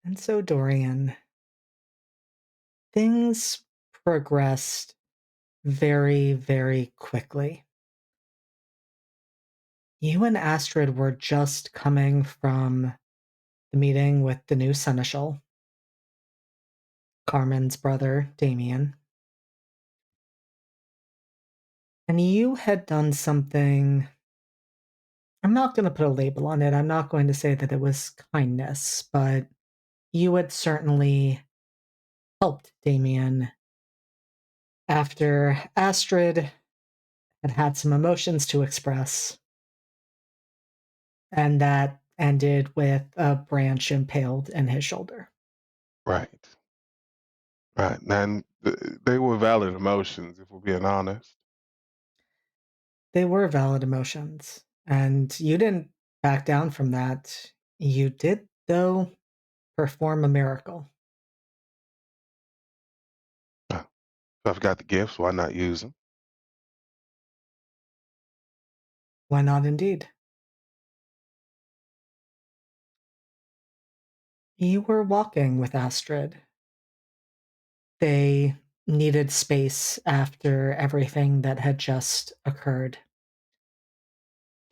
And so, Dorian, things progressed very, very quickly. You and Astrid were just coming from the meeting with the new seneschal, Carmen's brother, Damien, and you had done something. I'm not going to put a label on it. I'm not going to say that it was kindness, but you had certainly helped Damien after Astrid had had some emotions to express, and that ended with a branch impaled in his shoulder. Right, right. And they were valid emotions, if we're being honest. They were valid emotions, and you didn't back down from that. You did, though, perform a miracle. If I've got the gifts, why not use them? Why not, indeed? You were walking with Astrid. They needed space after everything that had just occurred.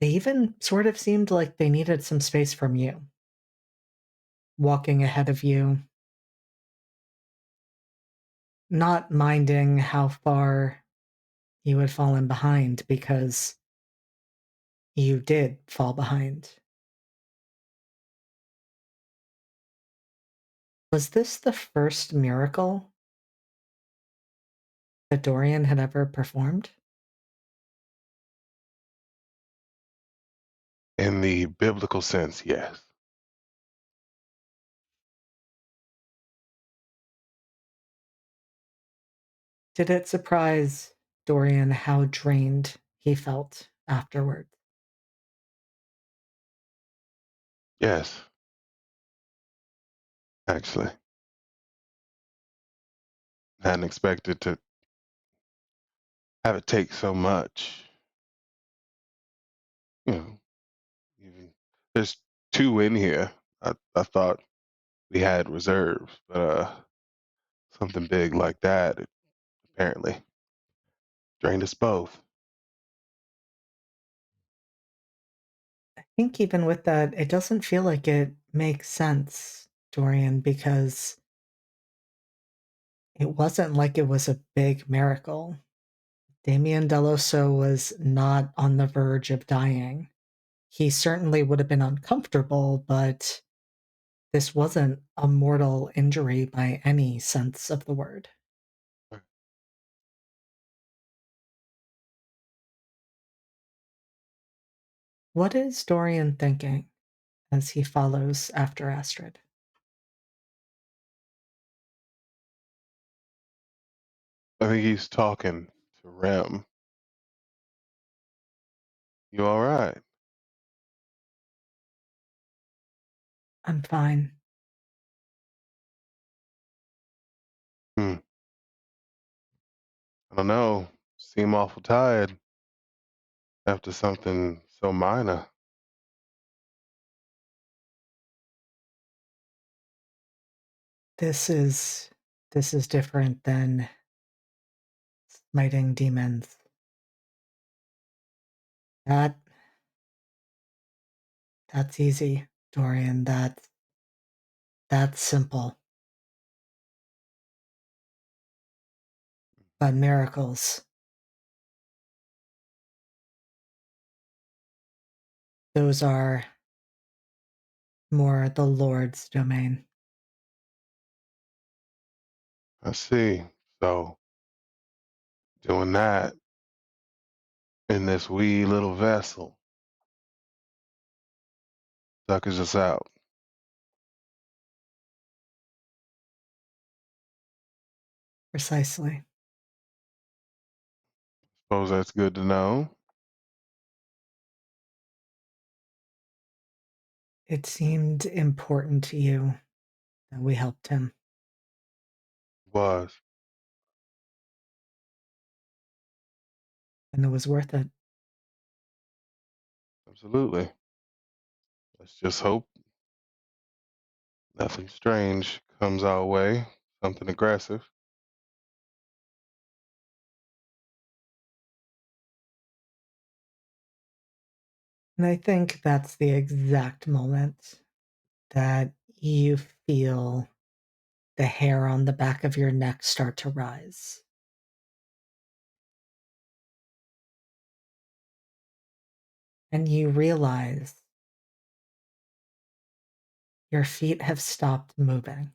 They even sort of seemed like they needed some space from you. Walking ahead of you, not minding how far you had fallen behind because you did fall behind. Was this the first miracle that Dorian had ever performed? In the biblical sense, yes. Did it surprise Dorian how drained he felt afterward? Yes, actually. Hadn't expected to have it take so much. You know, even there's two in here. I thought we had reserves, but something big like that, it apparently drained us both. I think even with that, it doesn't feel like it makes sense, Dorian, because it wasn't like it was a big miracle. Damien Deloso was not on the verge of dying. He certainly would have been uncomfortable, but this wasn't a mortal injury by any sense of the word. What is Dorian thinking as he follows after Astrid? I think he's talking to Rem. You all right? I'm fine. Hmm. I don't know. Seem awful tired after something so minor. This is this is different than smiting demons. That that's easy, Dorian. That's simple. But miracles, those are more the Lord's domain. I see. So doing that in this wee little vessel suckers us out. Precisely. Suppose that's good to know. It seemed important to you that we helped him, Was. and it was worth it. Absolutely. Let's just hope Nothing strange comes our way, something aggressive. And I think that's the exact moment that you feel the hair on the back of your neck start to rise. And you realize your feet have stopped moving,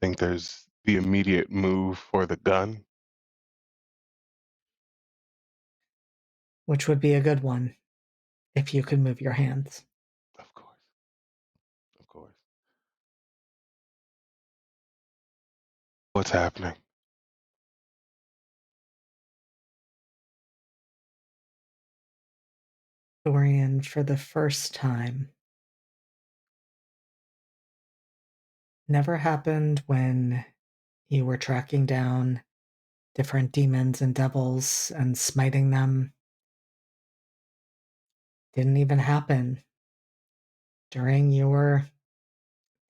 Think there's the immediate move for the gun? which would be a good one if you could move your hands. Of course, of course. What's happening? Dorian, for the first time, never happened when you were tracking down different demons and devils and smiting them. Didn't even happen during your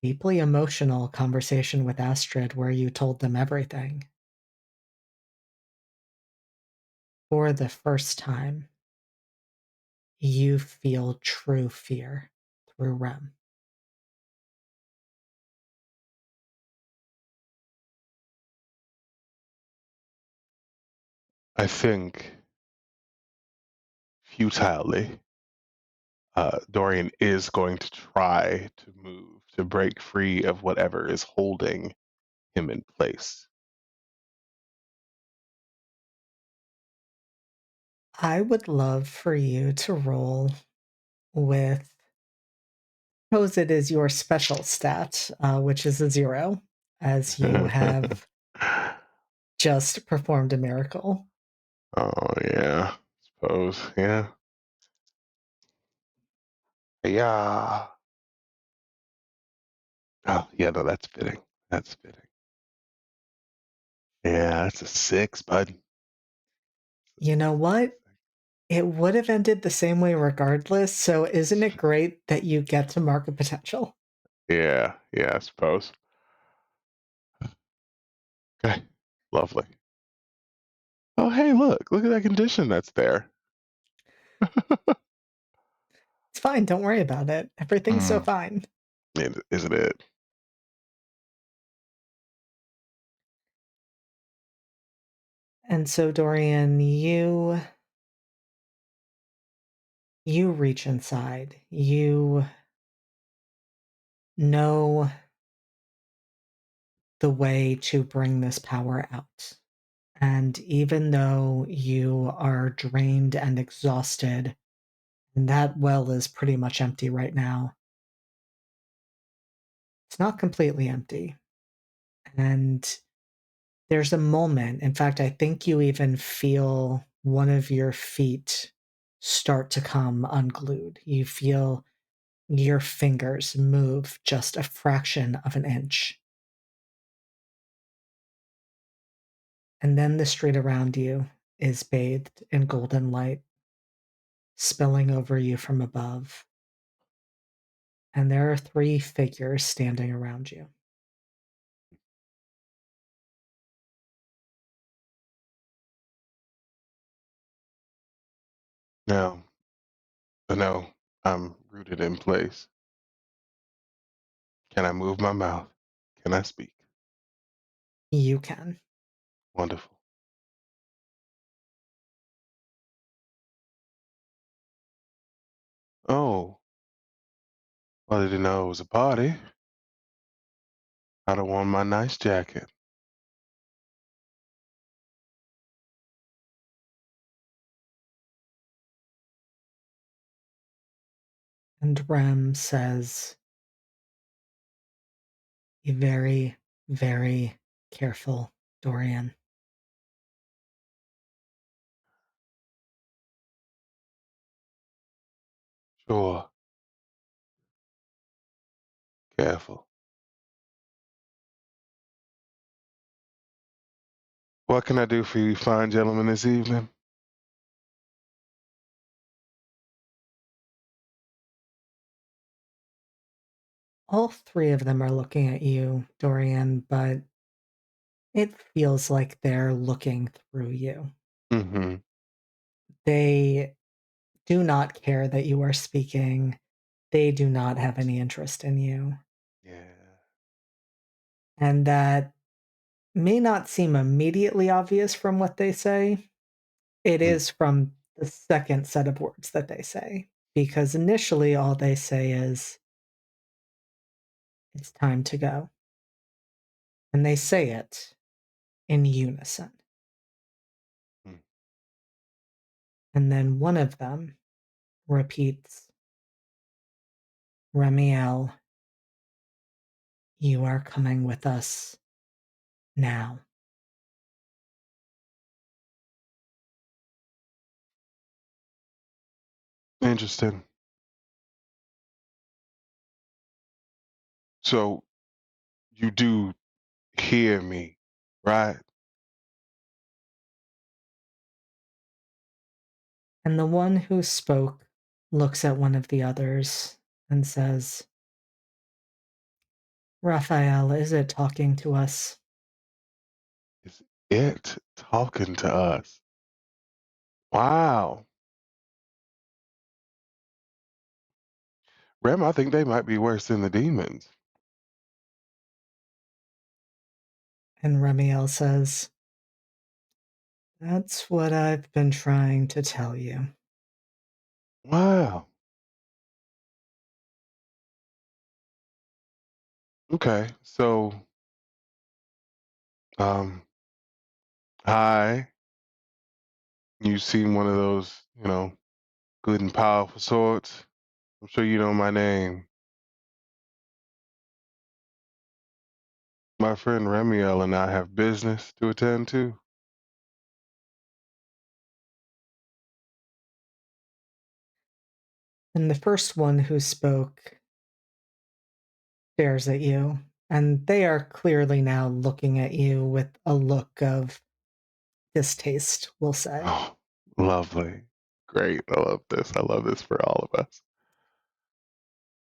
deeply emotional conversation with Astrid where you told them everything. For the first time, you feel true fear through Rem. I think futilely, Dorian is going to try to move to break free of whatever is holding him in place. I would love for you to roll with, suppose it is your special stat, which is a 0, as you have just performed a miracle. Oh yeah, suppose yeah. Yeah. Oh yeah, no, that's fitting. That's fitting. Yeah, that's a 6, bud. You know what? It would have ended the same way regardless, so isn't it great that you get to mark a potential? Yeah, yeah, I suppose. Okay, lovely. Oh hey, look at that condition that's there. It's fine, don't worry about it. Everything's so Mm, fine. isn't it? And so, Dorian, you reach inside. You know the way to bring this power out. And even though you are drained and exhausted, and that well is pretty much empty right now, it's not completely empty. And there's a moment, in fact, I think you even feel one of your feet start to come unglued. You feel your fingers move just a fraction of an inch. And then the street around you is bathed in golden light, spilling over you from above. And there are three figures standing around you. No, no, I'm rooted in place. Can I move my mouth? Can I speak? You can. Wonderful. Oh, well, I didn't know it was a party. I don't want my nice jacket. And Rem says, be very, very careful, Dorian. Sure, careful. What can I do for you fine gentlemen this evening? All three of them are looking at you, Dorian, but it feels like they're looking through you. Mhm. They do not care that you are speaking. They do not have any interest in you. Yeah. And that may not seem immediately obvious from what they say. It Mm. is from the second set of words that they say, because initially all they say is, "It's time to go." And they say it in unison. Mm. And then one of them repeats, "Remiel, you are coming with us now." Interesting. So you do hear me, right? And the one who spoke looks at one of the others and says, "Raphael, is it talking to us?" Is it talking to us? Wow. Rem, I think they might be worse than the demons. And Remiel says, "That's what I've been trying to tell you." Wow. Okay. So, um, hi. You seen one of those, good and powerful swords? I'm sure you know my name. My friend Remiel and I have business to attend to. And the first one who spoke stares at you, and they are clearly now looking at you with a look of distaste, we'll say. Oh, lovely. Great. I love this. I love this for all of us.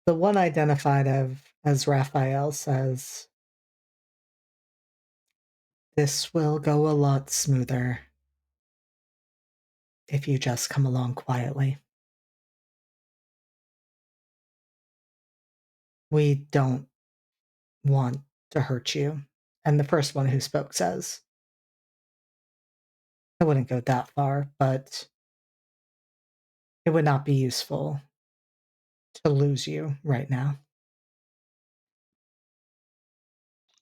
The one identified as Raphael says, "This will go a lot smoother if you just come along quietly. We don't want to hurt you." And the first one who spoke says, "I wouldn't go that far, but it would not be useful to lose you right now."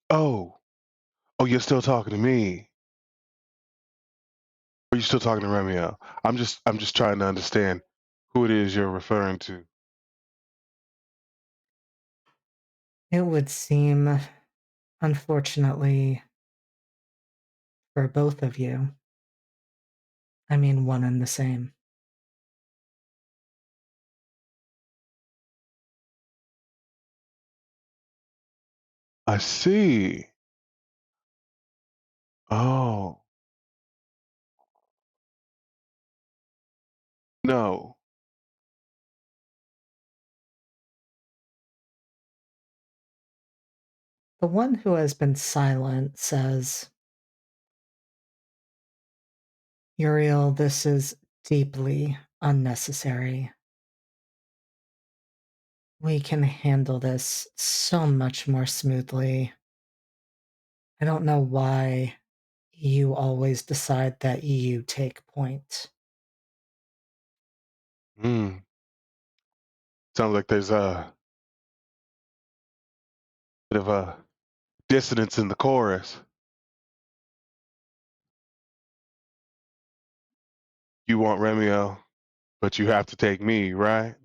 Oh, oh, you're still talking to me. Or you still talking to Remiel? I'm just trying to understand who it is you're referring to. It would seem, unfortunately, for both of you, I mean, one and the same. I see. Oh, no. The one who has been silent says, "Uriel, this is deeply unnecessary. We can handle this so much more smoothly. I don't know why you always decide that you take point." Hmm. Sounds like there's a bit of a dissonance in the chorus. You want Remiel, but you have to take me, right?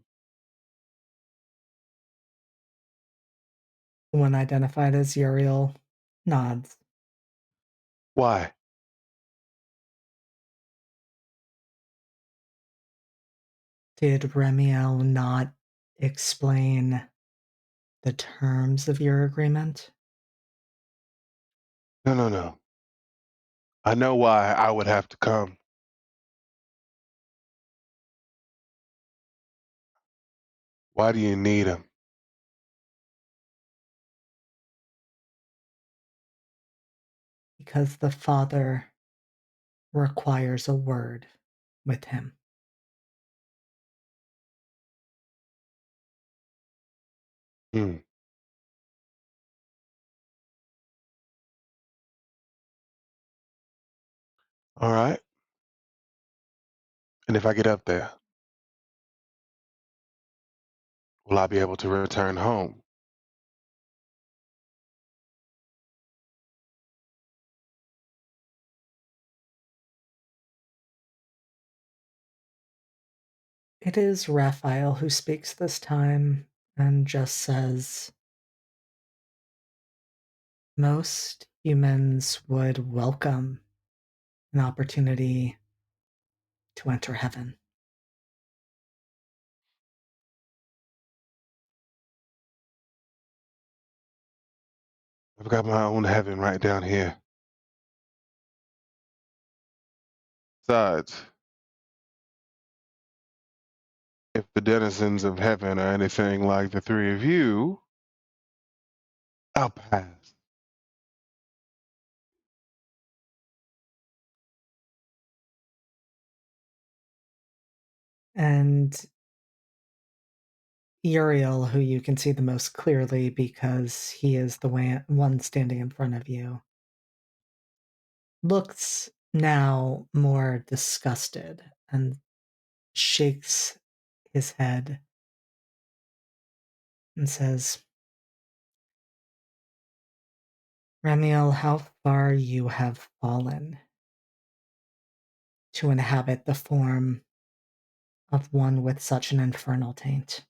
The one identified as Uriel nods. Why? "Did Remiel not explain the terms of your agreement?" No, no, no. I know why I would have to come. Why do you need him? because the Father requires a word with him. Hmm. All right. And if I get up there, will I be able to return home? It is Raphael who speaks this time and just says, most humans would welcome an opportunity to enter heaven. I've got my own heaven right down here. Besides, if the denizens of heaven are anything like the three of you, I'll pass. And Uriel, who you can see the most clearly because he is the one standing in front of you, looks now more disgusted and shakes his head and says, Ramiel, how far you have fallen to inhabit the form of one with such an infernal taint.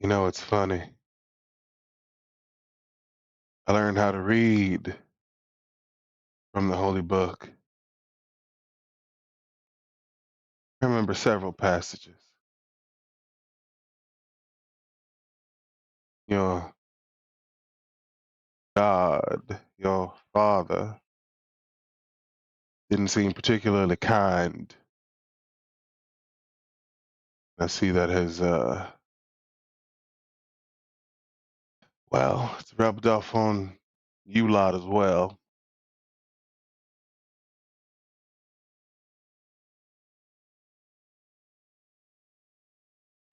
You know, it's funny. I learned how to read from the Holy Book. I remember several passages. Your God, your Father, didn't seem particularly kind. I see that has, well, it's rubbed off on you lot as well.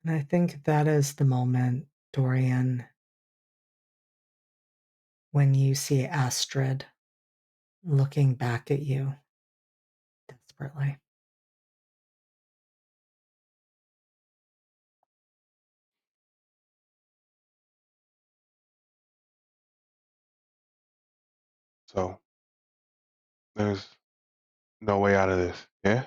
And I think that is the moment, Dorian, when you see Astrid looking back at you desperately. So there's no way out of this. Yeah?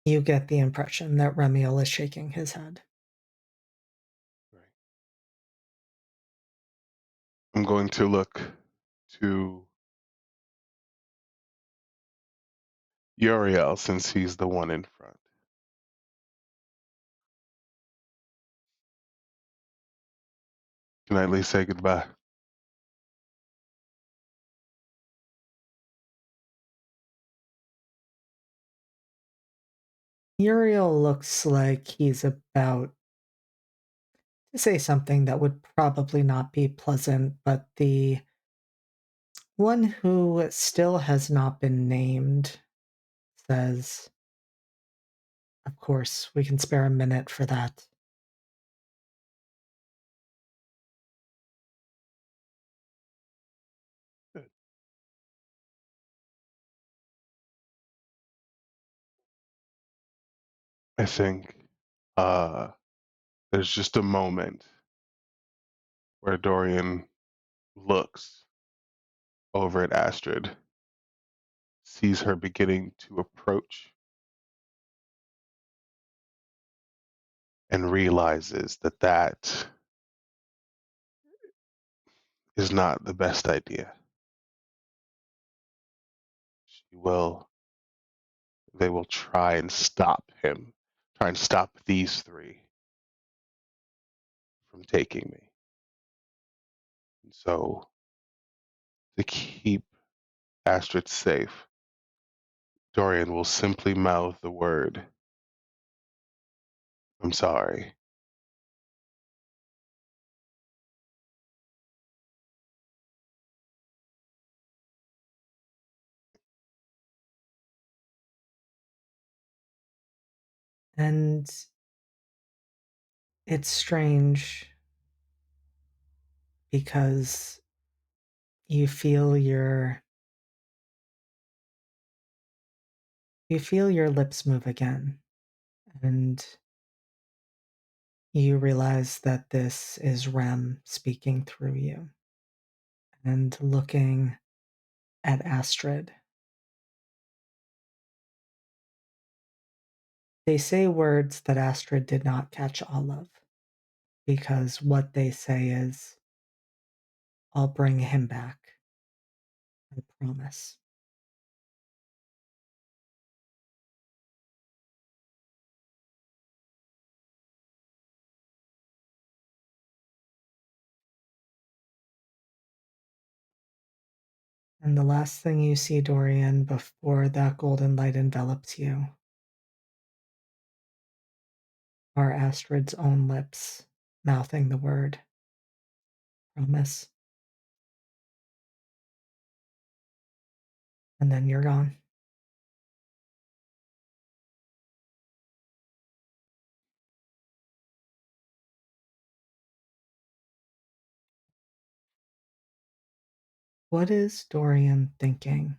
You get the impression that Remiel is shaking his head. Right. I'm going to look to Uriel since he's the one in front. Can I at least say goodbye? Uriel looks like he's about to say something that would probably not be pleasant, but the one who still has not been named says, of course, we can spare a minute for that. Good. I think uh, there's just a moment where Dorian looks over at Astrid, sees her beginning to approach, and realizes that that is not the best idea. She will, they will try and stop him, try and stop these three from taking me. And so, to keep Astrid safe, Dorian will simply mouth the word, I'm sorry. And it's strange because you feel your you feel your lips move again, and you realize that this is Rem speaking through you and looking at Astrid. They say words that Astrid did not catch all of, because what they say is, I'll bring him back. I promise. And the last thing you see, Dorian, before that golden light envelops you, are Astrid's own lips mouthing the word promise. And then you're gone. What is Dorian thinking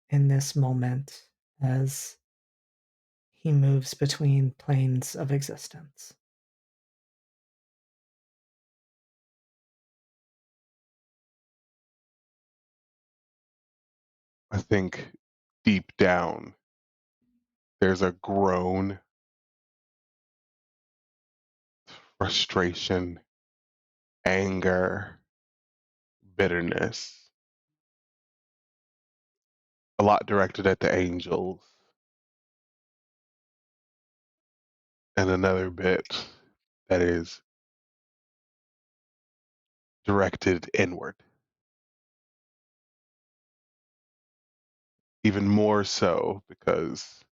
in this moment as he moves between planes of existence? I think deep down there's a groan, frustration, anger, bitterness, a lot directed at the angels, and another bit that is directed inward. Even more so because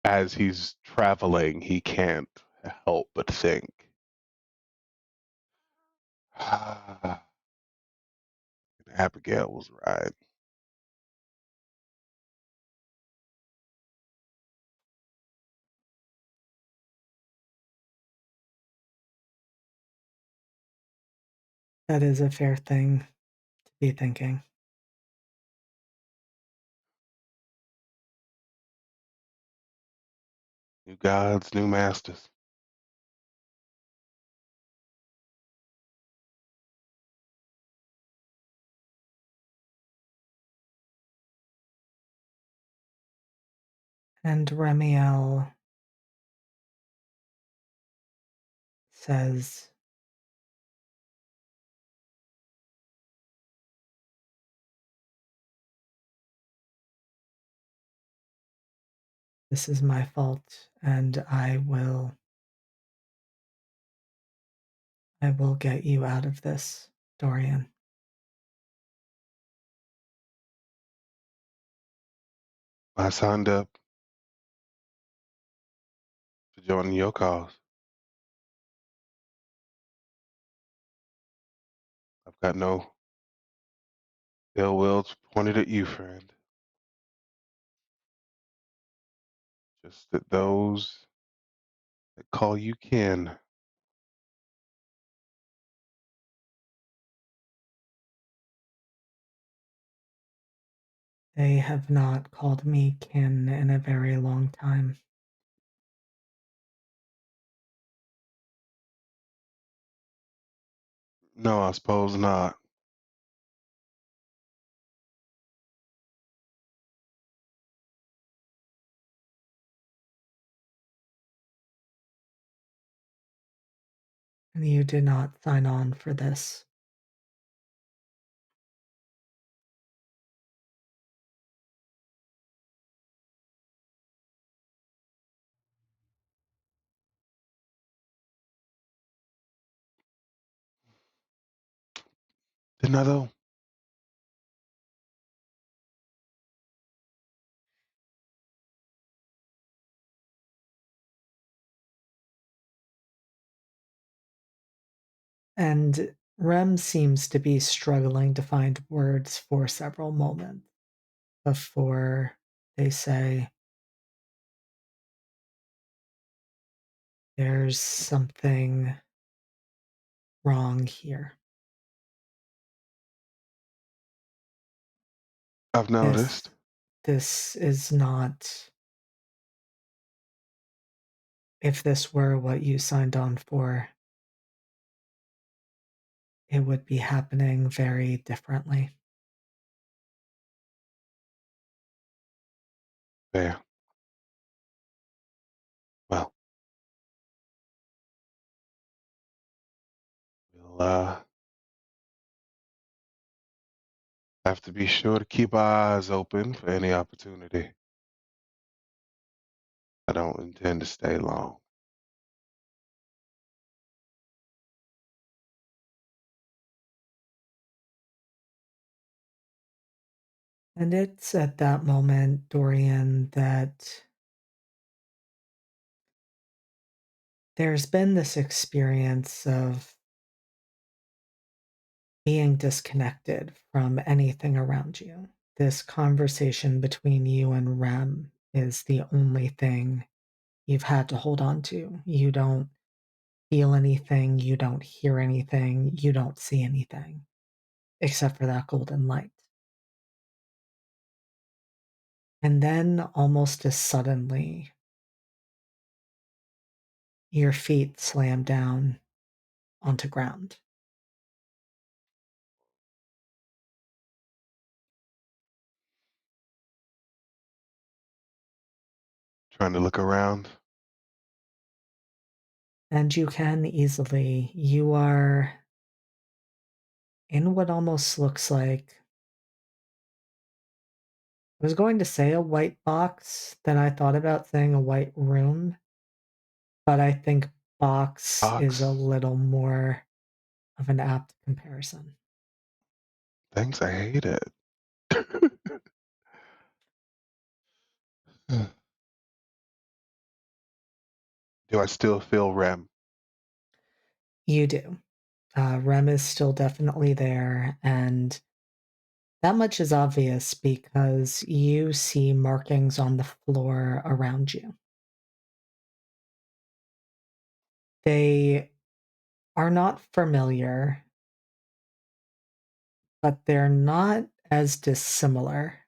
as he's traveling, he can't help but think, Abigail was right. That is a fair thing to be thinking. New gods, new masters. And Remiel says, this is my fault, and I will get you out of this, Dorian. I signed up to join your cause. I've got no ill will pointed at you, friend. Just that those that call you kin. They have not called me kin in a very long time. No, I suppose not. And you did not sign on for this. Didn't I though? And Rem seems to be struggling to find words for several moments before they say, "There's something wrong here. I've This noticed. this is not if this were what you signed on for, it would be happening very differently." Yeah. Well, we'll have to be sure to keep our eyes open for any opportunity. I don't intend to stay long. And it's at that moment, Dorian, that there's been this experience of being disconnected from anything around you. This conversation between you and Rem is the only thing you've had to hold on to. You don't feel anything, you don't hear anything, you don't see anything except for that golden light. And then, almost as suddenly, your feet slam down onto ground. Trying to look around. And you can easily, you are in what almost looks like, I was going to say a white box, then I thought about saying a white room, but I think box is a Box. little more of an apt comparison. Things I hate it. Do I still feel REM? You do. Rem is still definitely there, and that much is obvious because you see markings on the floor around you. They are not familiar, but they're not as dissimilar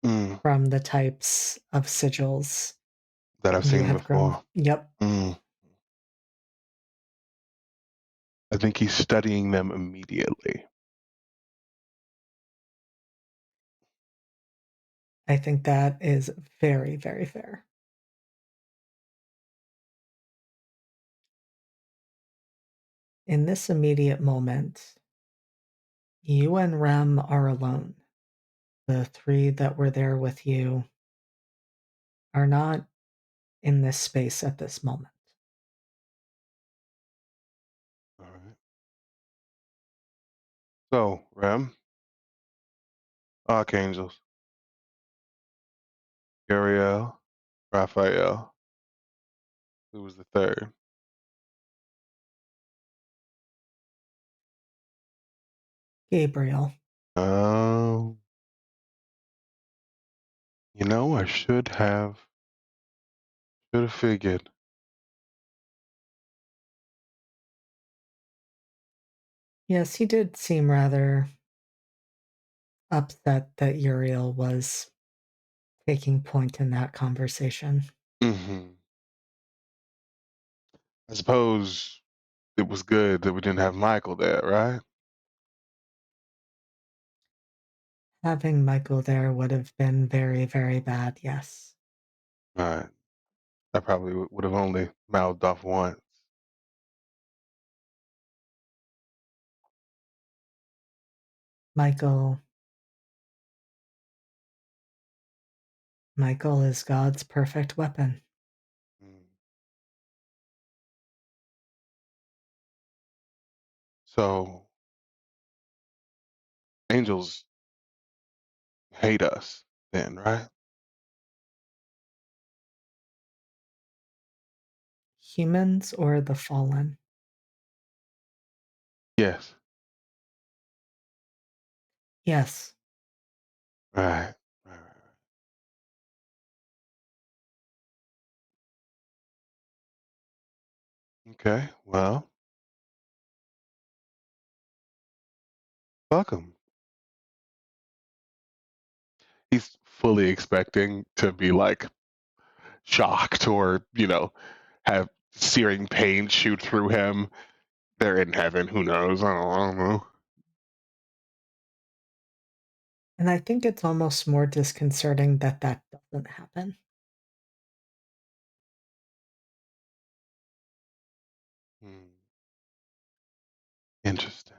Mm, from the types of sigils that I've you seen have grown. before. Yep, Mm. I think he's studying them immediately. I think that is very, very fair. In this immediate moment, you and Rem are alone. The three that were there with you are not in this space at this moment. All right. So, REM, Archangels, Uriel, Raphael, who was the third? Gabriel. Um, I should have figured. Yes, he did seem rather upset that Uriel was taking point in that conversation. Hmm. I suppose it was good that we didn't have Michael there, right? Having Michael there would have been very, very bad, yes. All right. I probably would have only mouthed off once. Michael Michael is God's perfect weapon. Mm. So angels hate us then, right? Humans or the fallen? Yes. Yes. Right. Right. Right. Okay. Well, welcome. He's fully expecting to be like shocked or, have searing pain shoot through him. They're in heaven. Who knows? I don't know. And I think it's almost more disconcerting that that doesn't happen. Hmm. Interesting.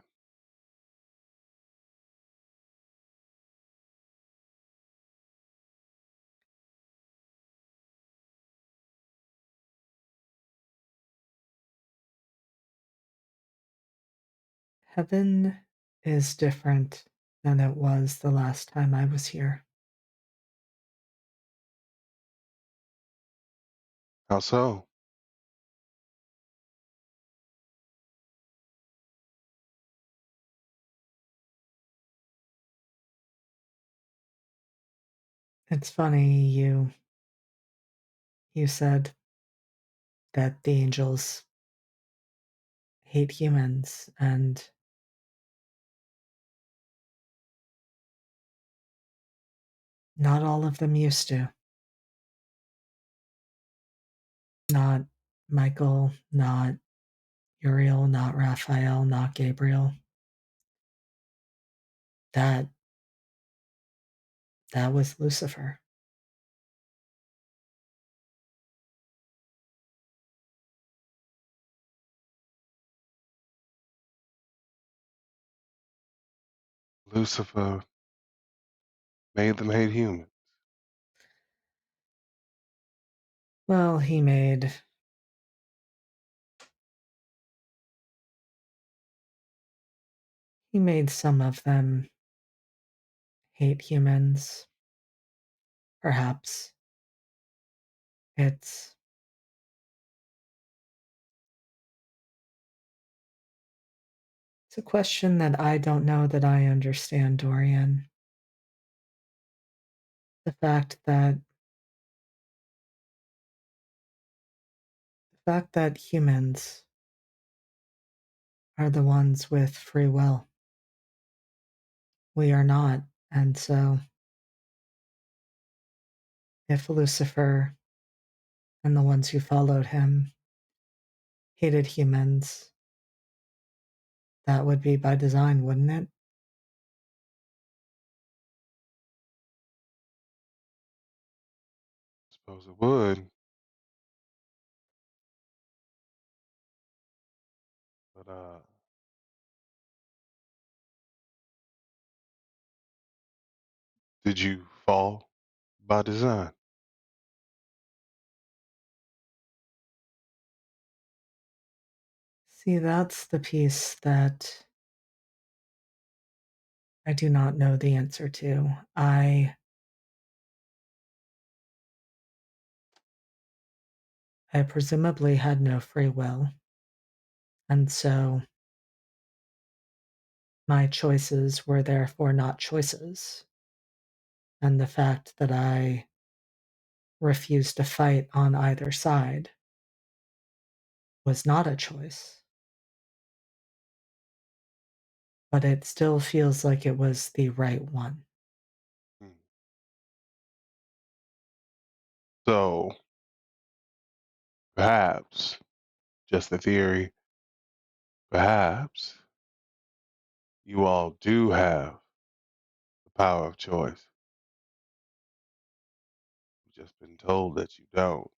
Heaven is different than it was the last time I was here. How so? It's funny you said that the angels hate humans, and not all of them used to. Not Michael, not Uriel, not Raphael, not Gabriel. That that was Lucifer. Lucifer made them hate humans. Well, he made some of them hate humans. Perhaps it's it's a question that I don't know that I understand, Dorian. The fact that the fact that humans are the ones with free will. We are not. And so if Lucifer and the ones who followed him hated humans, that would be by design, wouldn't it? Suppose it would, but did you fall by design? See, that's the piece that I do not know the answer to. I presumably had no free will, and so my choices were therefore not choices. And the fact that I refused to fight on either side was not a choice, but it still feels like it was the right one. Hmm. So perhaps, just a theory, perhaps you all do have the power of choice. You've just been told that you don't.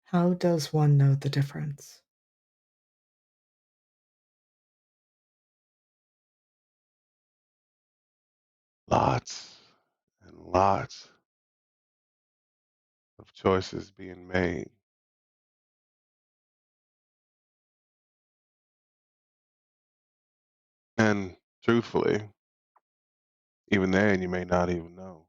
How does one know the difference? Lots and lots of choices being made. And truthfully, even then, you may not even know.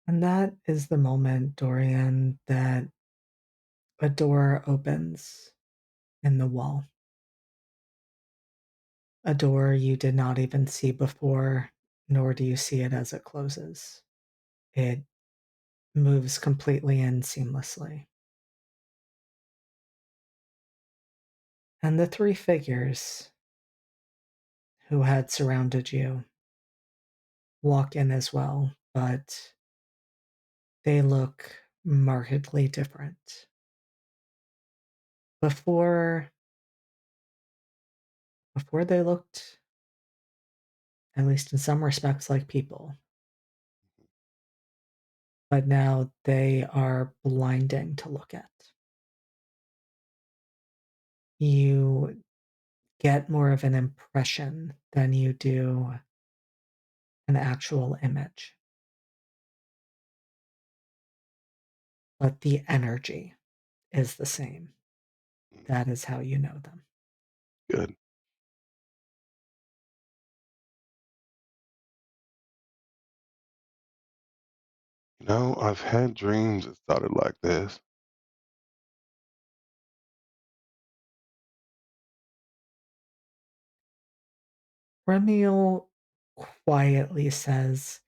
And that is the moment, Dorian, that a door opens in the wall. A door you did not even see before, nor do you see it as it closes. It moves completely and seamlessly. And the three figures who had surrounded you walk in as well, but they look markedly different. Before before they looked, at least in some respects, like people, but now they are blinding to look at. You get more of an impression than you do an actual image, but the energy is the same. Mm, That is how you know them. good. I've had dreams that started like this. Remiel quietly says,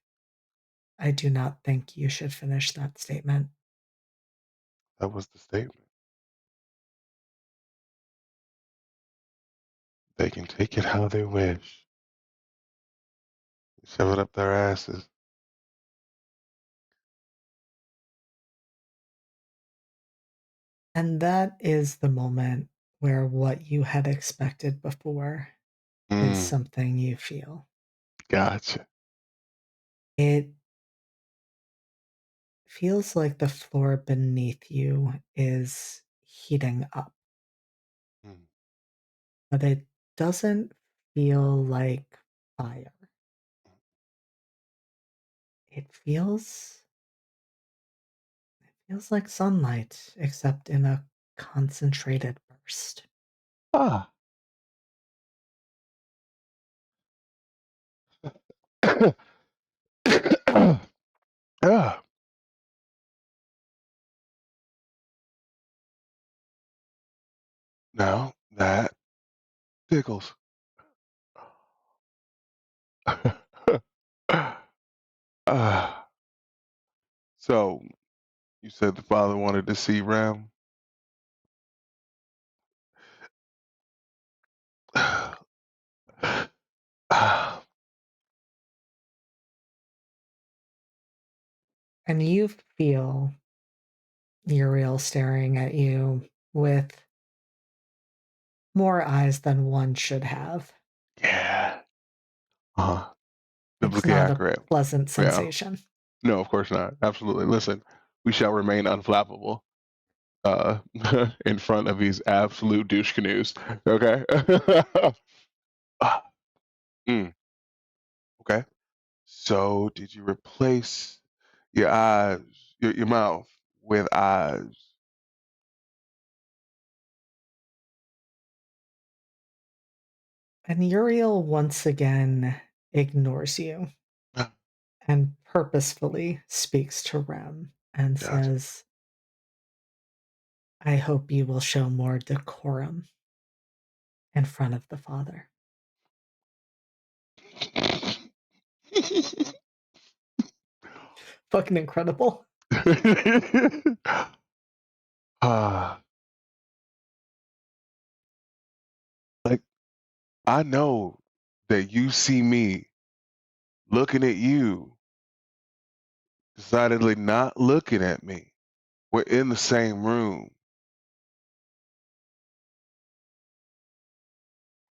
I do not think you should finish that statement. That was the statement. They can take it how they wish. Shove it up their asses. And that is the moment where what you had expected before is Mm, something you feel. gotcha. It feels like the floor beneath you is heating up, Mm, but it doesn't feel like fire. It feels like sunlight, except in a concentrated burst. ah. ah. Now that tickles. Ah. So you said the father wanted to see Ram. Ah. And you feel Uriel staring at you with more eyes than one should have. Yeah. Uh-huh. It's Biblically not a accurate. pleasant Yeah. sensation. No, of course not. Absolutely. Listen, we shall remain unflappable uh in front of these absolute douche canoes. Okay. Ah, mm, okay. So did you replace your eyes, your mouth with eyes? And Uriel once again ignores you Ah, and purposefully speaks to Rem and gotcha. says, I hope you will show more decorum in front of the father. Fucking incredible. Ah, like I know that you see me looking at you, decidedly not looking at me. We're in the same room.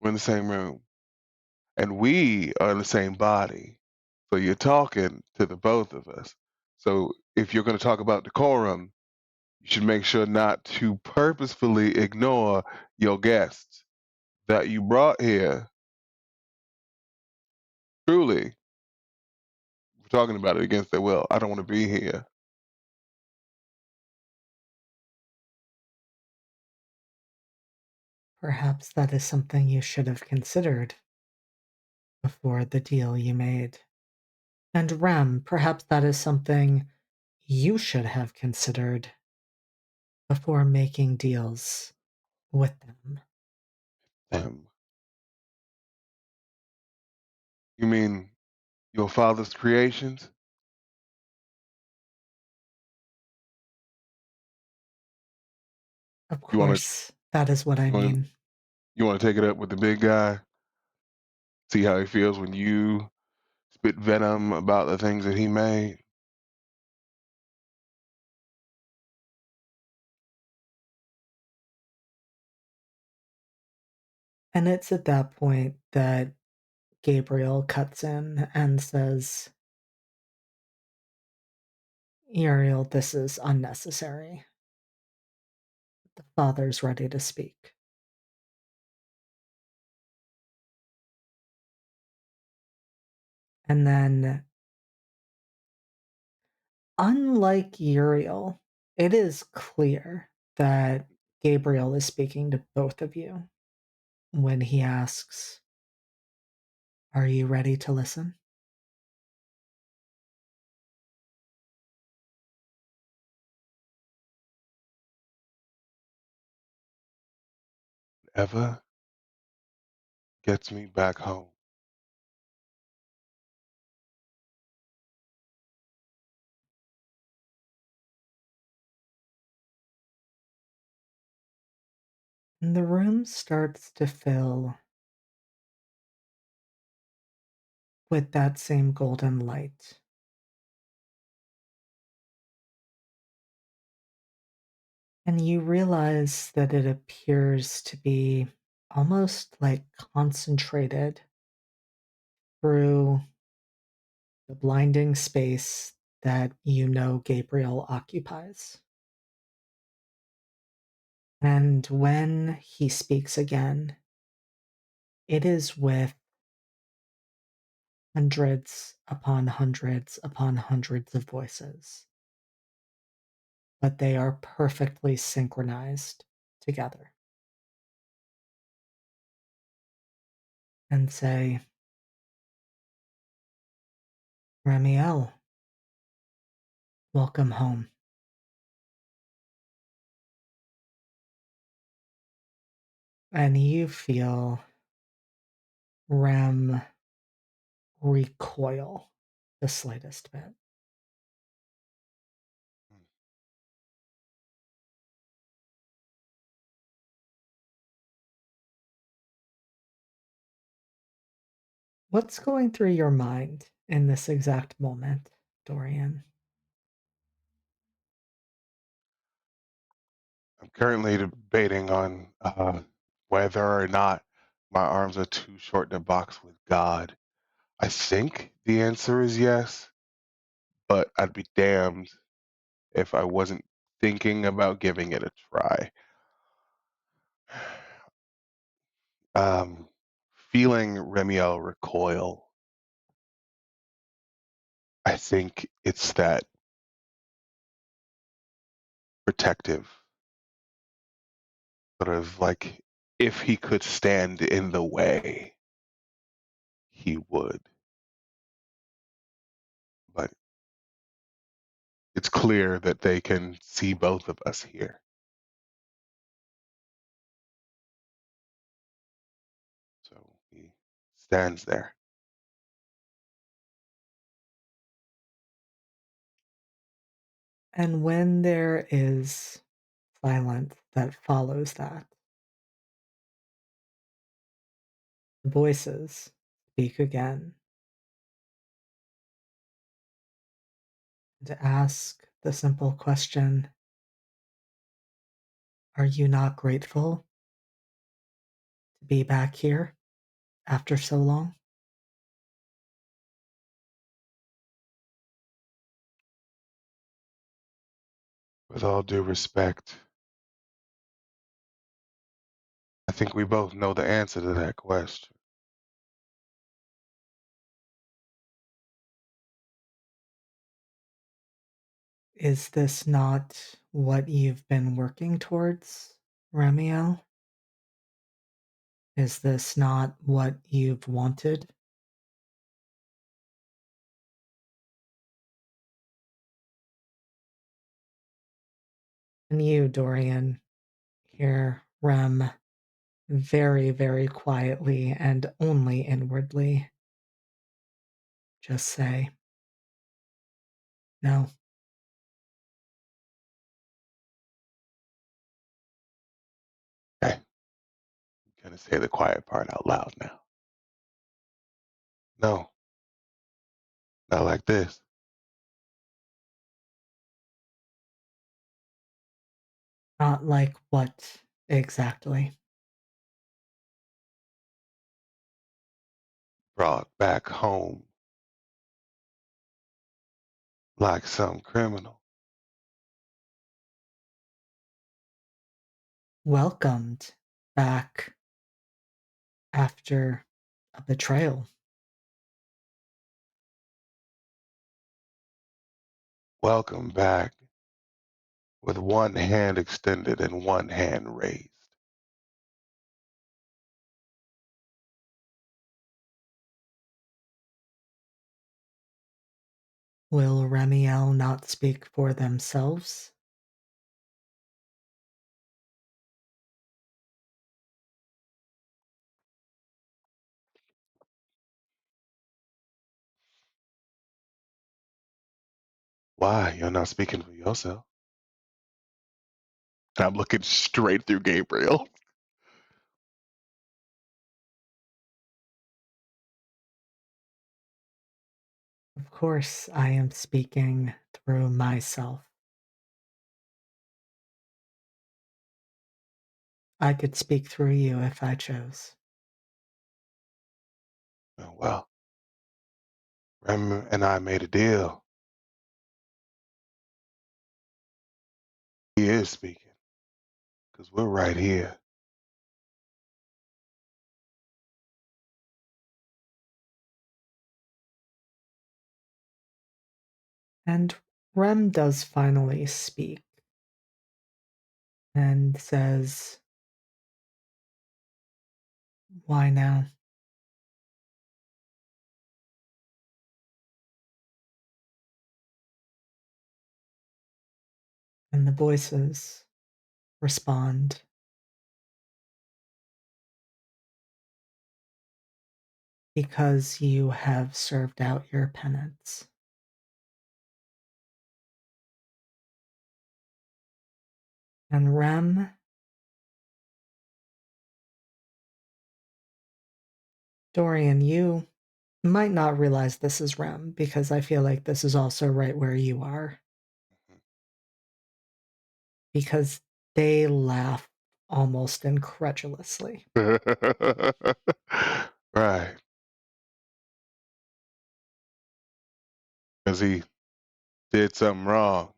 We're in the same room. And we are in the same body. So you're talking to the both of us. So if you're going to talk about decorum, you should make sure not to purposefully ignore your guests that you brought here. Truly, we're talking about it against their will. I don't want to be here. Perhaps that is something you should have considered before the deal you made. And Rem, perhaps that is something you should have considered before making deals with them. Them. You mean your father's creations? Of You wanna course, that is what I you wanna mean. you wanna take it up with the big guy? See how he feels when you spit venom about the things that he made? And it's at that point that Gabriel cuts in and says, Uriel, this is unnecessary. The father's ready to speak. And then, unlike Uriel, it is clear that Gabriel is speaking to both of you when he asks, are you ready to listen? Ever gets me back home. And the room starts to fill with that same golden light. And you realize that it appears to be almost like concentrated through the blinding space that you know Gabriel occupies. And when he speaks again, it is with hundreds upon hundreds of voices, but they are perfectly synchronized together and say, Ramiel, welcome home. And you feel Rem recoil the slightest bit. What's going through your mind in this exact moment, Dorian? I'm currently debating on whether or not my arms are too short to box with God. I think the answer is yes, but I'd be damned if I wasn't thinking about giving it a try. Um, feeling Remiel recoil, I think it's that protective sort of like if he could stand in the way, he would. But it's clear that they can see both of us here. So he stands there. And when there is silence that follows that, the voices speak again to ask the simple question, are you not grateful to be back here after so long? With all due respect, I think we both know the answer to that question. Is this not what you've been working towards, Ramiel? Is this not what you've wanted? And you, Dorian, hear Rem very, very quietly and only inwardly just say, no. Okay, I'm gonna say the quiet part out loud now. No, not like this. Not like what exactly? Brought back home like some criminal. Welcomed back after a betrayal. Welcome back with one hand extended and one hand raised. Will Remiel not speak for themselves? Why? You're not speaking for yourself. And I'm looking straight through Gabriel. Of course, I am speaking through myself. I could speak through you if I chose. Oh, well, Rem and I made a deal. He is speaking because we're right here. And Rem does finally speak and says, why now? And the voices respond, because you have served out your penance. And Rem, Dorian, you might not realize this is Rem because I feel like this is also right where you are because they laugh almost incredulously. Right. Because he did something wrong.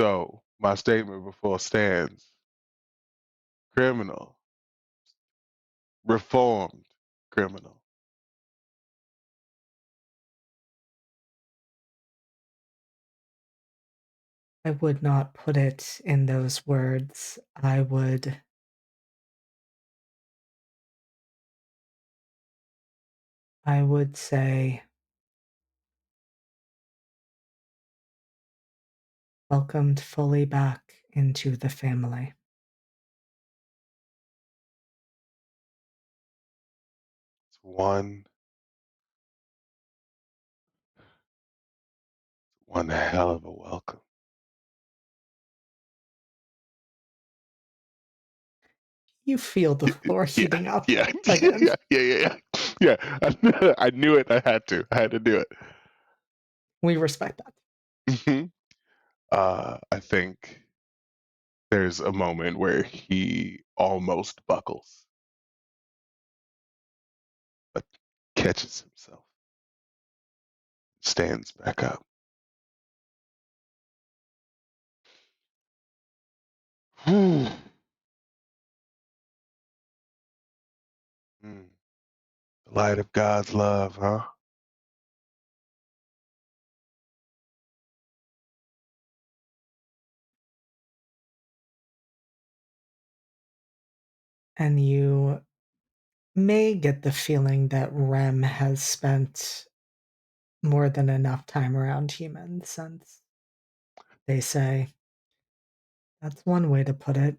So my statement before stands criminal, reformed criminal. I would not put it in those words. I would say welcomed fully back into the family. It's one hell of a welcome. You feel the floor Yeah, heating up yeah, again. yeah, yeah, yeah, yeah. I knew it. I had to. I had to do it. We respect that. Mhm. I think there's a moment where he almost buckles, but catches himself, stands back up. Hmm. The light of God's love, huh? And you may get the feeling that Rem has spent more than enough time around humans since they say That's one way to put it.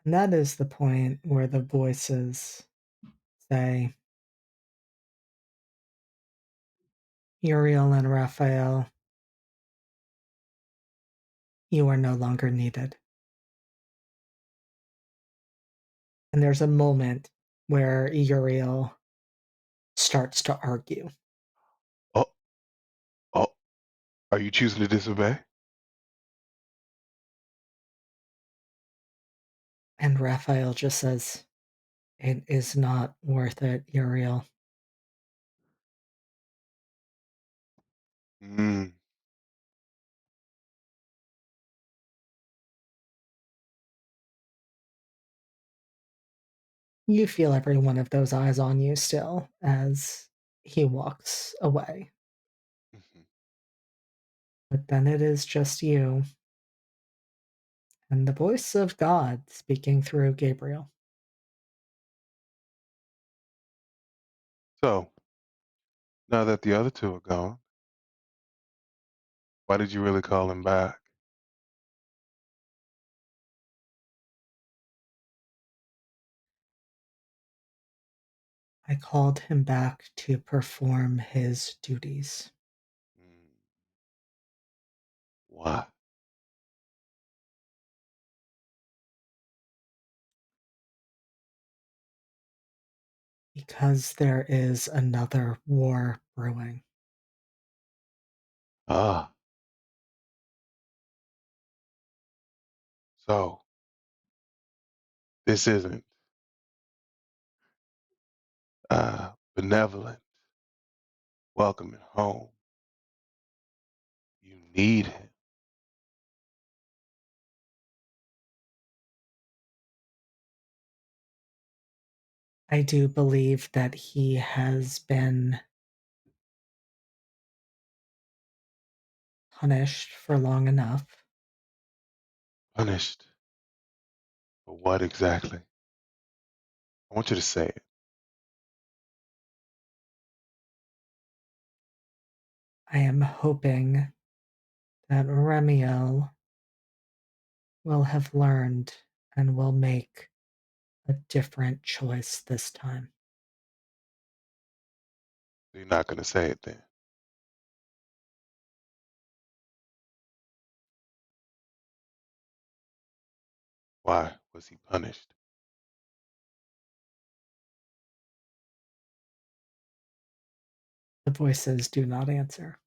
And that is the point where the voices say, Uriel and Raphael, you are no longer needed. And there's a moment where Uriel starts to argue. Oh, oh, are you choosing to disobey? And Raphael just says, it is not worth it, Uriel. Mm, You feel every one of those eyes on you still as he walks away. mhm. But then it is just you and the voice of God speaking through Gabriel. So, now that the other two are gone, why did you really call him back? I called him back to perform his duties Mm, why? because there is another war brewing. Ah, so this isn't benevolent, welcoming home. You need him. I do believe that he has been punished for long enough. Punished for what exactly? I want you to say it. I am hoping that Remiel will have learned and will make a different choice this time. You're not going to say it then. Why was he punished? The voices do not answer.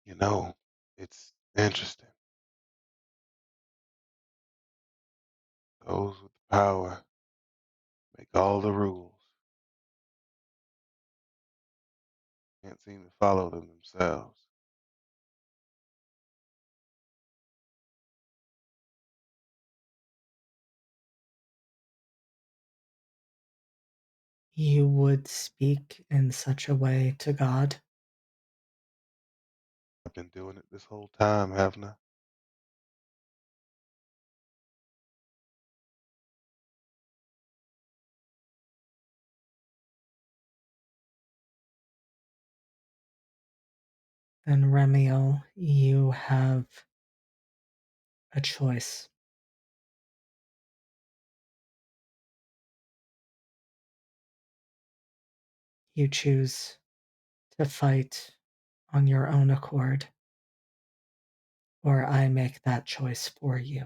You know, it's interesting. Those with the power make all the rules, can't seem to follow them themselves. You would speak in such a way to God, I've been doing it this whole time, haven't I? then Remiel, you have a choice. You choose to fight on your own accord, or I make that choice for you.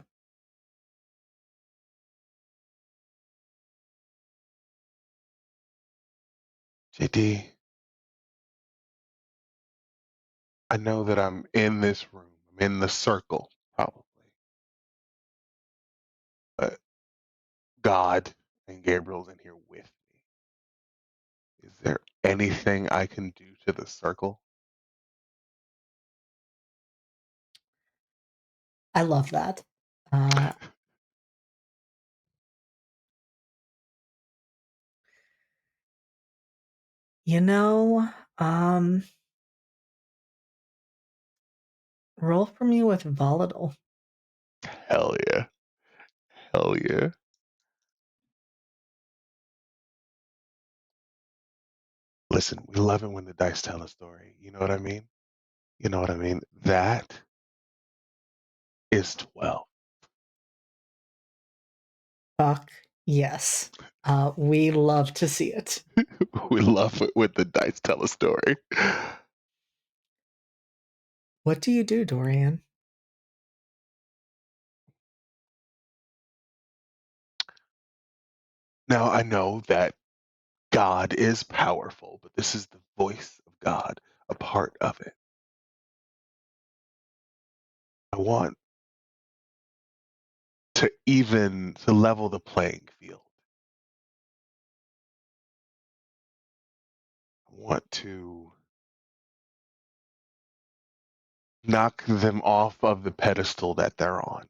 JD, I know that I'm in this room. I'm in the circle, probably. But God and Gabriel's in here with me. Is there anything I can do to the circle? I love that. Uh, you know, um, roll for me with volatile. Hell yeah. Hell yeah. Listen, we love it when the dice tell a story. You know what I mean? You know what I mean? That is 12. Fuck yes. We love to see it. We love it when the dice tell a story. What do you do, Dorian? Now, I know that God is powerful, but this is the voice of God, a part of it. I want to level the playing field. I want to knock them off of the pedestal that they're on.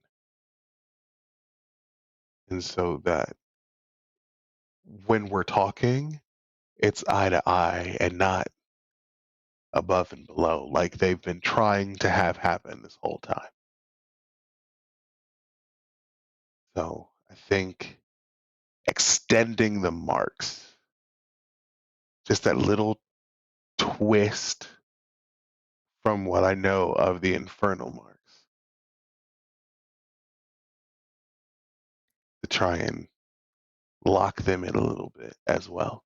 And so that when we're talking, it's eye to eye and not above and below like they've been trying to have happen this whole time. So I think extending the marks, just that little twist from what I know of the infernal marks to try and lock them in a little bit as well.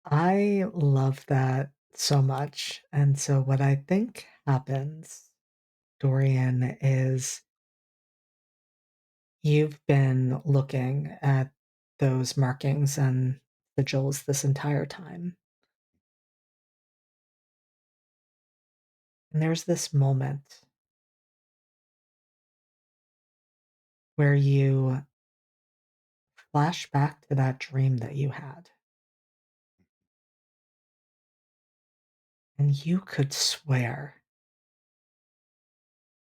I love that so much. And so, what I think happens, Dorian, is you've been looking at those markings and sigils this entire time. And there's this moment where you flash back to that dream that you had. And you could swear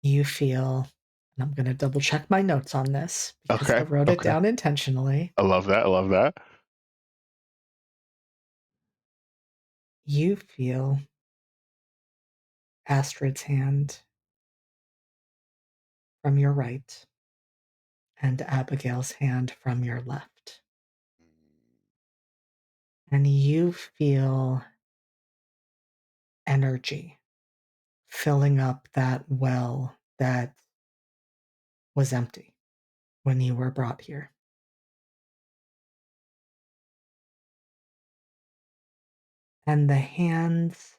you feel, and I'm going to double check my notes on this because I Okay. wrote it Okay. down intentionally. I love that. I love that. You feel Astrid's hand from your right and Abigail's hand from your left. And you feel energy filling up that well that was empty when you were brought here. And the hands,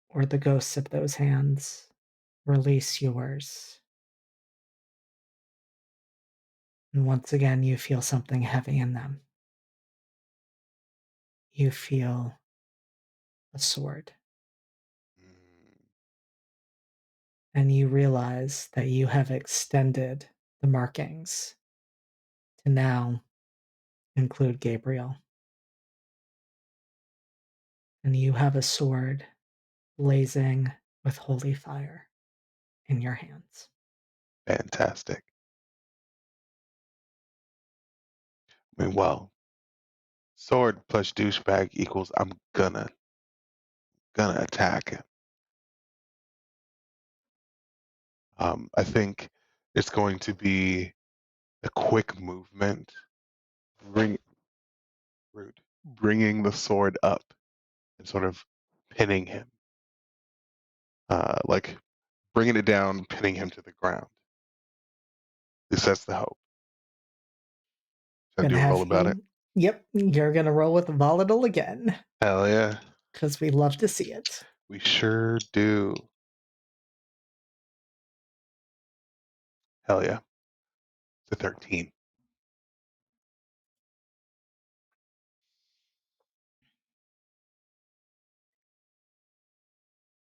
or the ghosts of those hands, release yours. And once again, you feel something heavy in them. You feel a sword. And you realize that you have extended the markings to now include Gabriel. And you have a sword blazing with holy fire in your hands. Fantastic. I mean, well, sword plus douchebag equals I'm gonna attack him. I think it's going to be a quick movement, bring rude, bringing the sword up and sort of pinning him, like bringing it down, pinning him to the ground. At least that's the hope. Should I Gonna do a roll have about it? you. Yep, you're gonna roll with volatile again Hell yeah, because we love to see it. we sure do. Hell yeah, it's a 13.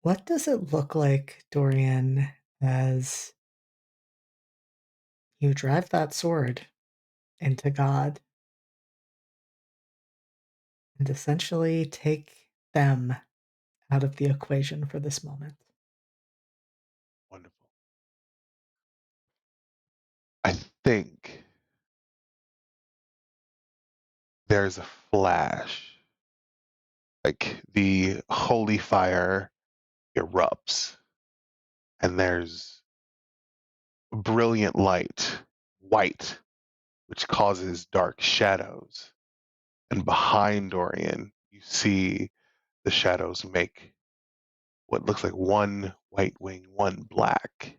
What does it look like, Dorian, as you drive that sword into God and essentially take them out of the equation for this moment? Wonderful. I think there's a flash, like the holy fire erupts, and there's brilliant light, white, which causes dark shadows. And behind Dorian, you see the shadows make what looks like one white wing, one black.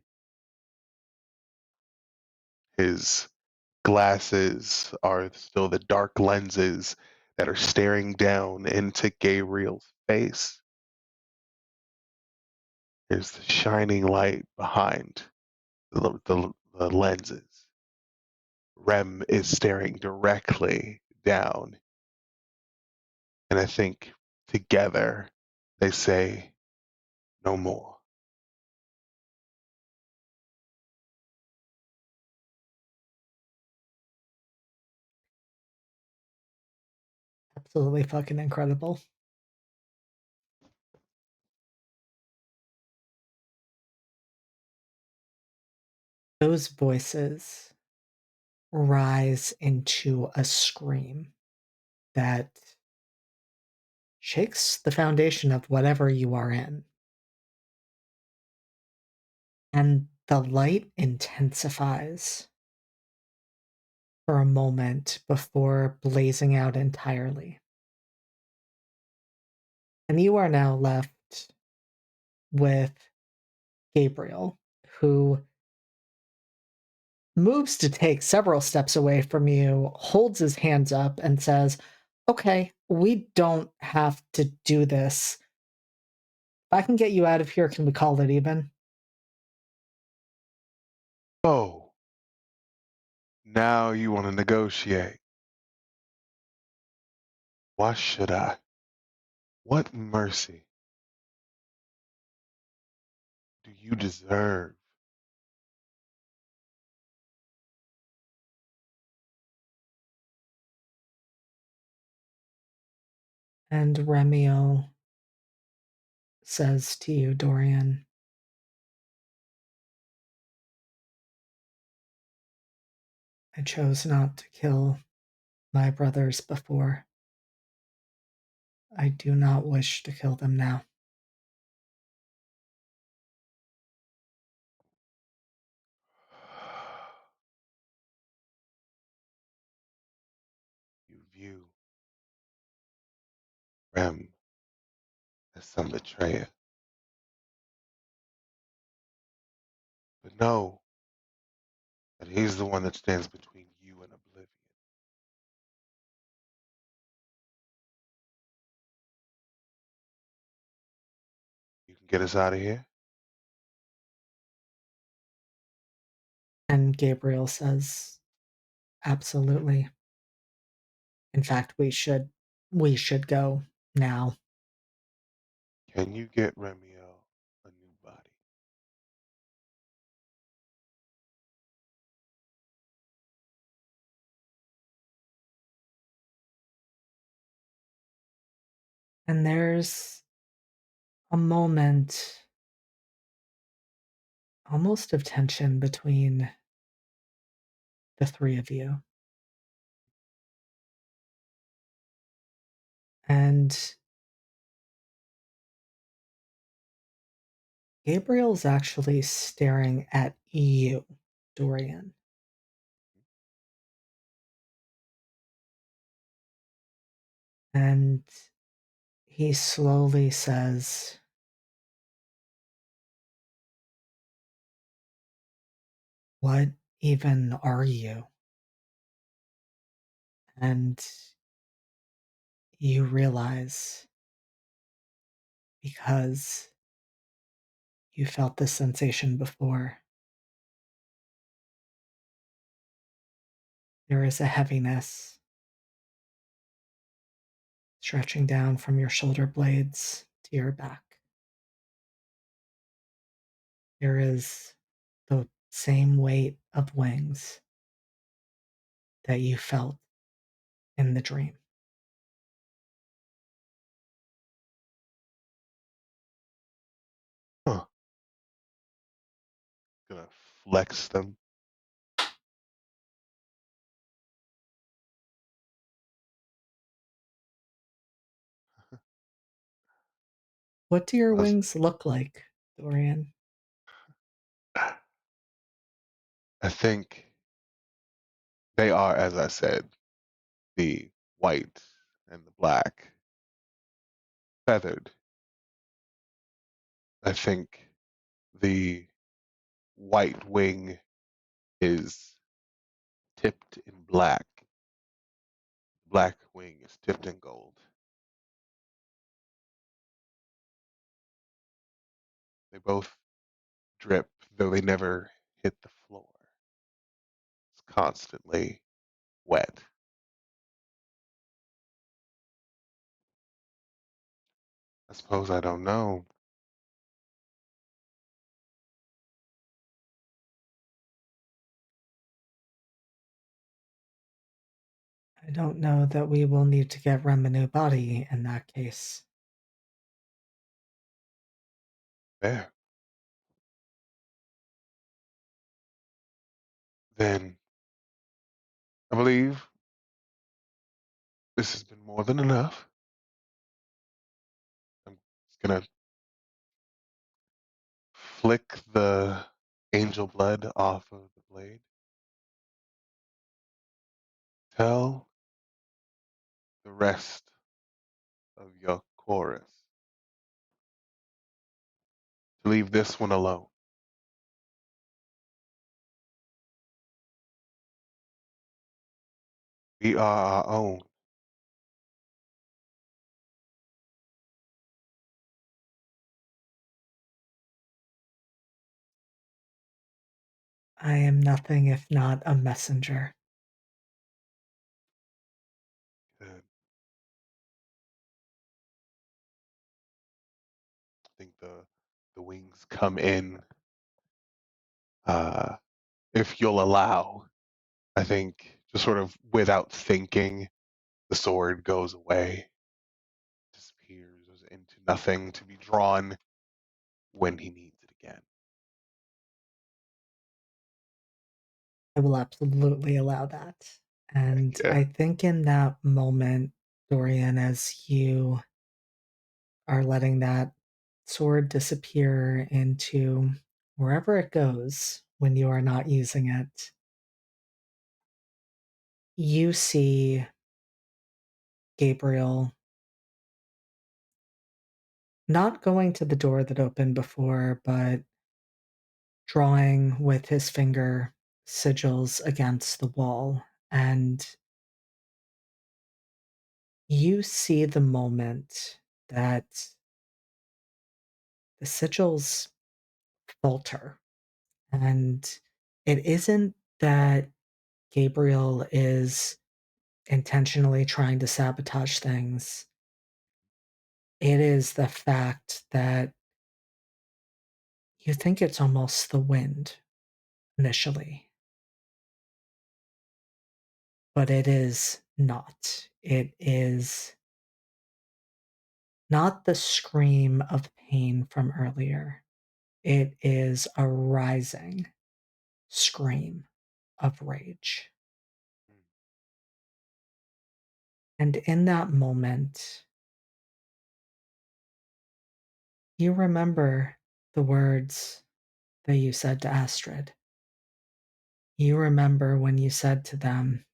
His glasses are still the dark lenses that are staring down into Gabriel's face. There's the shining light behind the lenses. Rem is staring directly down. And I think together they say, no more. Absolutely fucking incredible. Those voices rise into a scream that shakes the foundation of whatever you are in. And the light intensifies for a moment before blazing out entirely. And you are now left with Gabriel, who moves to take several steps away from you, holds his hands up, and says, "Okay, we don't have to do this. If I can get you out of here, can we call it even?" Oh, now you want to negotiate. Why should I? What mercy do you deserve? And Remiel says to you, Dorian, "I chose not to kill my brothers before. I do not wish to kill them now." You view Rem as some betrayer. But know that he's the one that stands between you and oblivion. You can get us out of here? And Gabriel says, "Absolutely. In fact, we should go now." Can you get Remiel a new body? And there's a moment almost of tension between the three of you. And Gabriel's actually staring at you, Dorian. And he slowly says, "What even are you?" And you realize, because you felt this sensation before, there is a heaviness stretching down from your shoulder blades to your back. There is the same weight of wings that you felt in the dream. Huh. Gonna flex them. What do your I was- wings look like, Dorian? I think They are, as I said, the white and the black, feathered. I think the white wing is tipped in black. Black wing is tipped in gold. They both drip, though they never hit the floor. It's constantly wet. I suppose I don't know. I don't know that we will need to get Rem a new body in that case. There. Then I believe this has been more than enough. I'm just gonna flick the angel blood off of the blade. Tell the rest of your chorus to leave this one alone. We are our own. I am nothing if not a messenger. Good. I think the wings come in. Uh, if you'll allow, I think just sort of without thinking, the sword goes away, disappears into nothing to be drawn when he needs it again. I will absolutely allow that. Heck And yeah. I think in that moment, Dorian, as you are letting that sword disappear into wherever it goes when you are not using it, you see Gabriel not going to the door that opened before, but drawing with his finger sigils against the wall. And you see the moment that the sigils falter. And it isn't that Gabriel is intentionally trying to sabotage things. It is the fact that you think it's almost the wind initially, but it is not. It is not the scream of pain from earlier. It is a rising scream of rage. And in that moment, you remember the words that you said to Astrid. You remember when you said to them,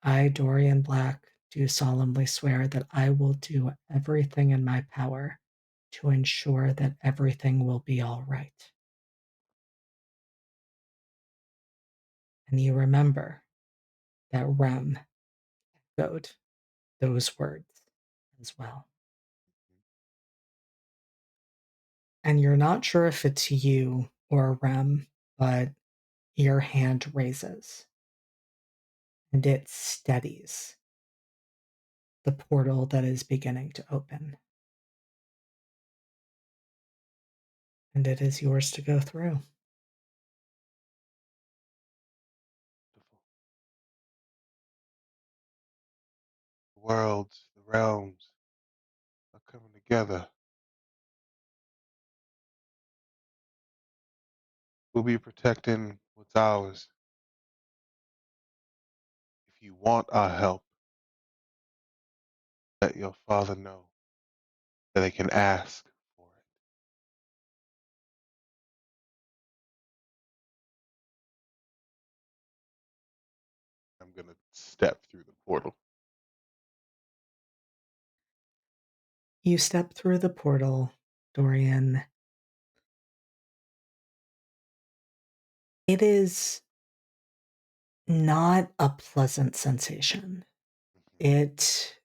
I, Dorian Black, do solemnly swear that I will do everything in my power to ensure that everything will be all right. And you remember that Rem echoed those words as well. And you're not sure if it's you or Rem, but your hand raises and it steadies the portal that is beginning to open. And it is yours to go through. The worlds, the realms are coming together. We'll be protecting what's ours. If you want our help, let your father know that they can ask for it. gonna step through the portal. You step through the portal, Dorian. It is not a pleasant sensation. It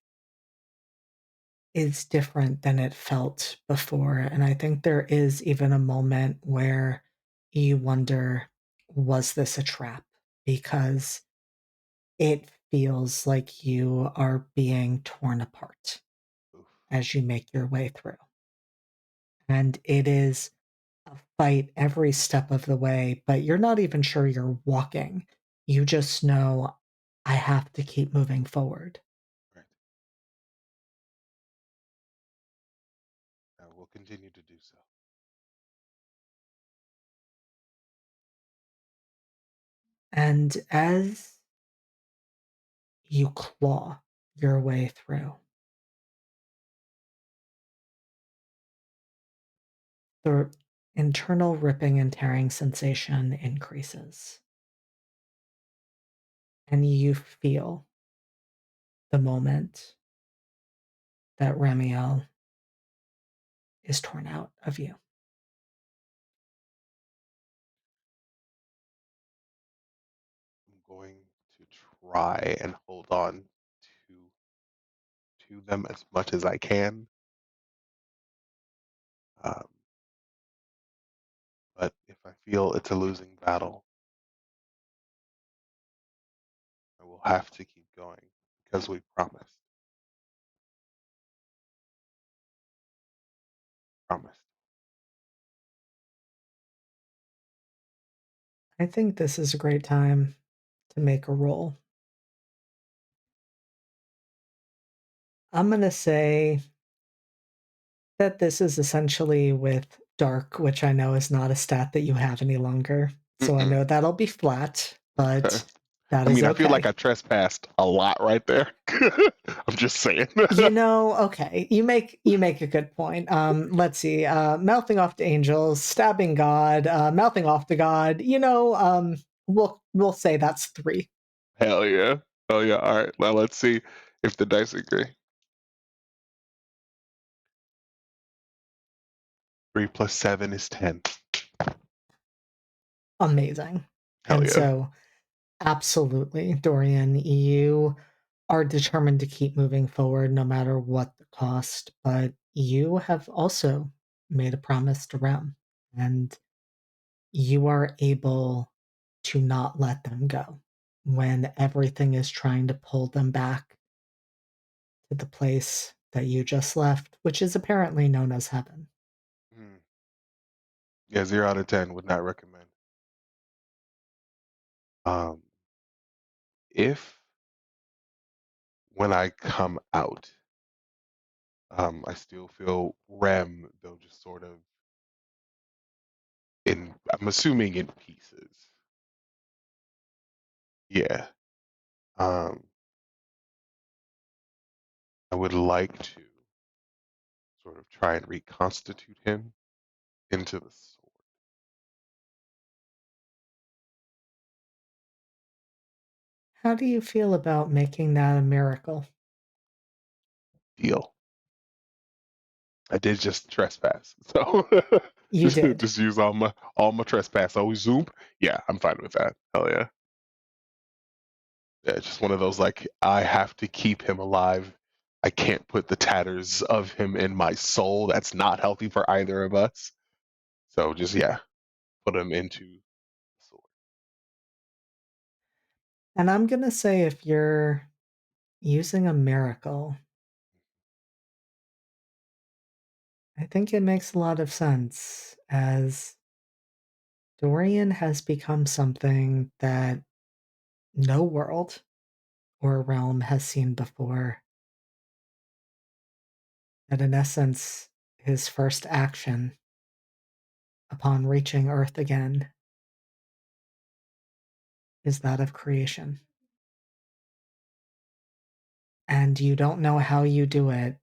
is different than it felt before, and I think there is even a moment where you wonder, was this a trap? Because it feels like you are being torn apart Oof. as you make your way through. And it is a fight every step of the way, but you're not even sure you're walking. You just know, I have to keep moving forward. Right. I will continue to do so. And as you claw your way through, the internal ripping and tearing sensation increases, and you feel the moment that Ramiel is torn out of you. I'm going to try and hold on to them as much as I can. Um, but if I feel it's a losing battle, I will have to keep going because we promised. Promised. I think this is a great time to make a roll. I'm going to say that this is essentially with dark, which I know is not a stat that you have any longer. So I Mm-mm. know that'll be flat, Okay. but that I is mean, I feel like okay. I trespassed a lot right there. I'm just saying. Okay, you make a good point. Let's see. Mouthing off to angels, stabbing God, mouthing off to God. We'll say that's 3. Hell yeah. Hell yeah. All right. Well, let's see if the dice agree. 3 plus 7 is 10. Amazing. Hell And yeah. so, absolutely, Dorian, you are determined to keep moving forward no matter what the cost, but you have also made a promise to Rem, and you are able to not let them go when everything is trying to pull them back to the place that you just left, which is apparently known as heaven. Hmm. Yeah, 0 out of 10 would not recommend. Um, if when I come out, I still feel Rem, though, just sort of I'm assuming in pieces. Yeah. Um, I would like to sort of try and reconstitute him into the sword How do you feel about making that a miracle? deal. I did just trespass, so You just did. just use all my trespass. Always zoom. Yeah, I'm fine with that. Hell yeah. Yeah, it's just one of those like I have to keep him alive. I can't put the tatters of him in my soul. That's not healthy for either of us. So just yeah, put him into the sword. And I'm going to say if you're using a miracle, I think it makes a lot of sense as Dorian has become something that no world or realm has seen before. That in essence, his first action upon reaching Earth again is that of creation. And you don't know how you do it,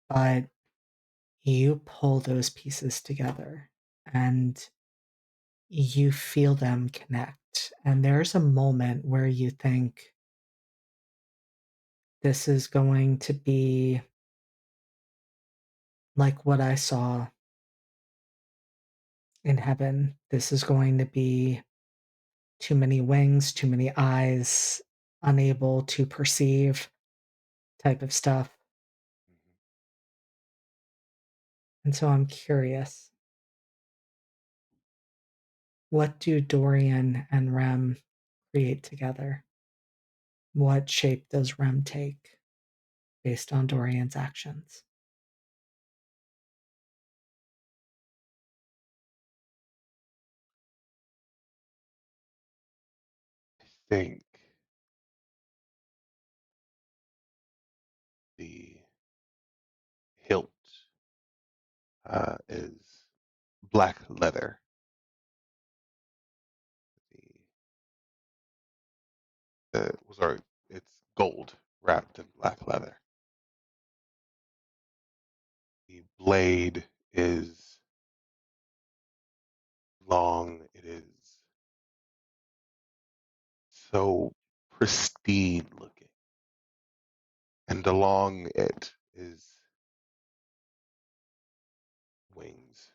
but you pull those pieces together and you feel them connect. And there's a moment where you think, this is going to be like what I saw in heaven. This is going to be too many wings, too many eyes, unable to perceive type of stuff. And so I'm curious, what do Dorian and Rem create together? What shape does Rem take based on Dorian's actions? I think the hilt is black leather. Sorry, it's gold wrapped in black leather. The blade is long. It is so pristine looking, and along it is wings.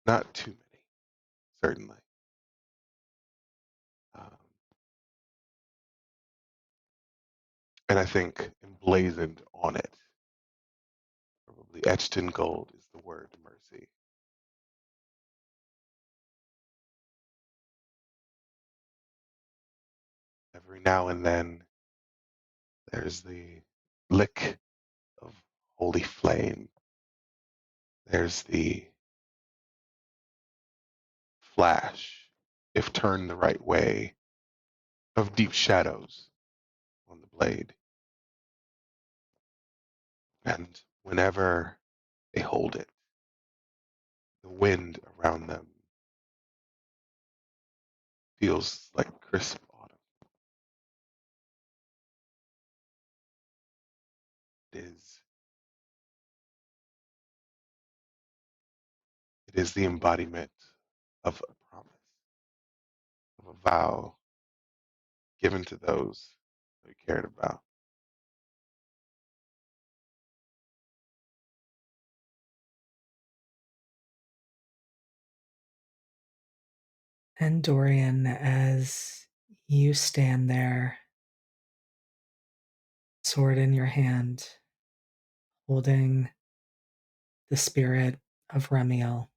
Not too many, certainly. Um, and I think emblazoned on it, probably etched in gold, is the word mercy. Every now and then, there's the lick of holy flame. There's the flash, if turned the right way, of deep shadows on the blade. And whenever they hold it, the wind around them feels like crisp autumn. It is, it is the embodiment of a promise, of a vow given to those we cared about. And Dorian, as you stand there, sword in your hand, holding the spirit of Remiel,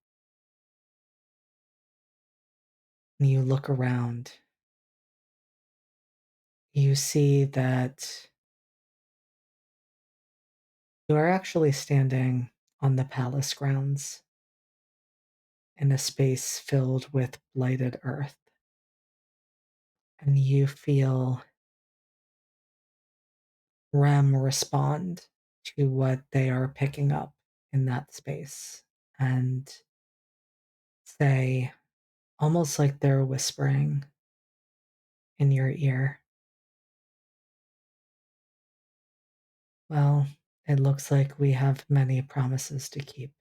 and you look around, you see that you are actually standing on the palace grounds in a space filled with blighted earth. And you feel Rem respond to what they are picking up in that space and say, almost like they're whispering in your ear, well, it looks like we have many promises to keep.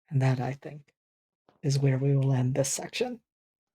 And that, I think, is where we will end this section.